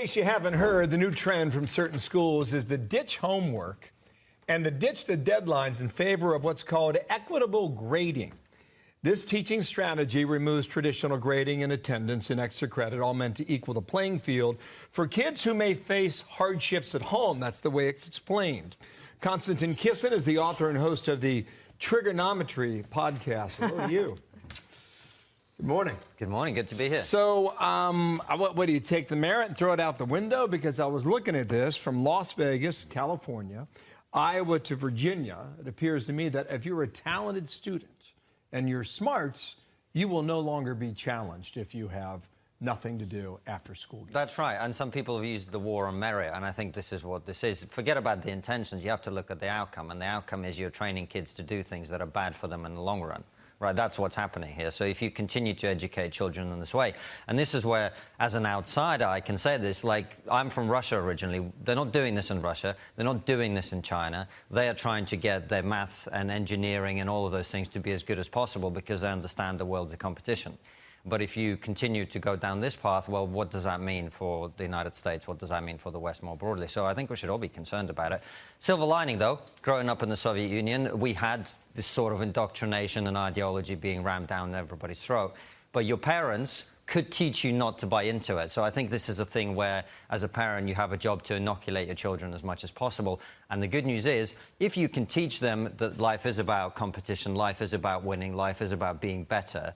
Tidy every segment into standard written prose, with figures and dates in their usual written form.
In case you haven't heard, the new trend from certain schools is to ditch homework and to ditch the deadlines in favor of what's called equitable grading. This teaching strategy removes traditional grading and attendance and extra credit, all meant to equal the playing field for kids who may face hardships at home. That's the way it's explained. Konstantin Kisin is the author and host of the Trigonometry podcast. Hello to you. Good morning. Good morning. Good to be here. So, what do you take the merit and throw it out the window? Because I was looking at this from Las Vegas, California, Iowa to Virginia. It appears to me that if you're a talented student and you're smart, you will no longer be challenged if you have nothing to do after school. That's right. And some people have used the war on merit, and I think this is what this is. Forget about the intentions. You have to look at the outcome, and the outcome is you're training kids to do things that are bad for them in the long run. Right, that's what's happening here. So if you continue to educate children in this way, and this is where, as an outsider, I can say this, like, I'm from Russia originally. They're not doing this in Russia. They're not doing this in China. They are trying to get their math and engineering and all of those things to be as good as possible because they understand the world's a competition. But if you continue to go down this path, well, what does that mean for the United States? What does that mean for the West more broadly? So I think we should all be concerned about it. Silver lining, though, growing up in the Soviet Union, we had this sort of indoctrination and ideology being rammed down everybody's throat. But your parents could teach you not to buy into it. So I think this is a thing where, as a parent, you have a job to inoculate your children as much as possible. And the good news is, if you can teach them that life is about competition, life is about winning, life is about being better,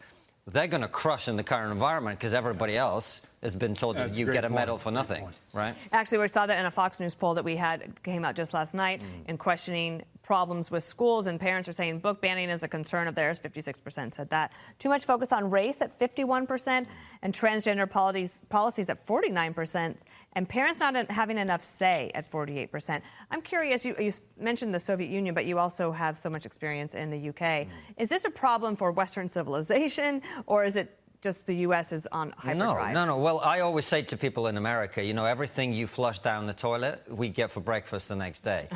they're going to crush in the current environment because everybody else has been told that you get a medal for nothing, right? Actually, we saw that in a Fox News poll that we had came out just last night in questioning problems with schools, and parents are saying book banning is a concern of theirs. 56% said that. Too much focus on race at 51%, and transgender policies at 49%, and parents not having enough say at 48%. I'm curious, you mentioned the Soviet Union, but you also have so much experience in the UK. Is this a problem for Western civilization, or is it just the U.S. is on hyperdrive? No. Well, I always say to people in America, you know, everything you flush down the toilet, we get for breakfast the next day.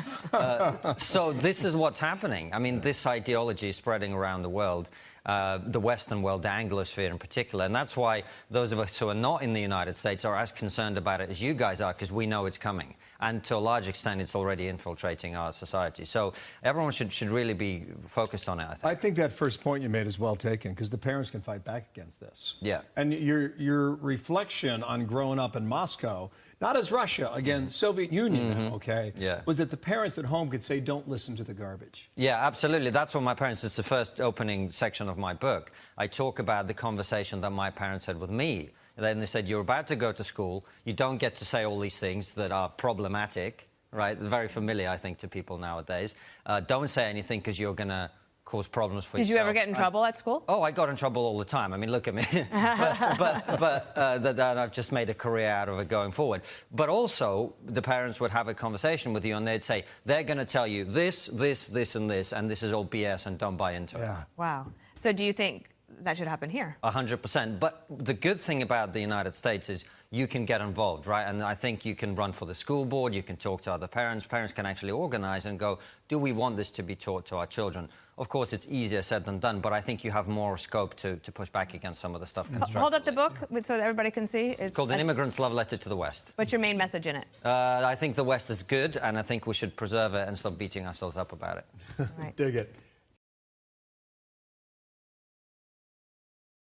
So this is what's happening. I mean, this ideology is spreading around the world, the Western world, the Anglosphere in particular. And that's why those of us who are not in the United States are as concerned about it as you guys are, because we know it's coming. And to a large extent, it's already infiltrating our society. So everyone should really be focused on it, I think. I think that first point you made is well taken, because the parents can fight back against this. Yeah. And your reflection on growing up in Moscow, not as Russia, again, Soviet Union, okay, was that the parents at home could say, don't listen to the garbage. Yeah, absolutely. That's what my parents, it's the first opening section of my book. I talk about the conversation that my parents had with me. Then they said, you're about to go to school. You don't get to say all these things that are problematic, right? Very familiar, I think, to people nowadays. Don't say anything because you're going to cause problems for yourself. Did you ever get in trouble at school? Oh, I got in trouble all the time. I mean, look at me. but I've just made a career out of it going forward. But also, the parents would have a conversation with you, and they'd say, they're going to tell you this, this, this, and this is all BS, and don't buy into it. Wow. So do you think that should happen here? 100%. But the good thing about the United States is you can get involved, right? And I think you can run for the school board, you can talk to other parents. Parents can actually organize and go, do we want this to be taught to our children? Of course, it's easier said than done, but I think you have more scope to push back against some of the stuff constructively. Hold up the book so that everybody can see. It's called An Immigrant's Love Letter to the West. What's your main message in it? I think the West is good, and I think we should preserve it and stop beating ourselves up about it. Dig it.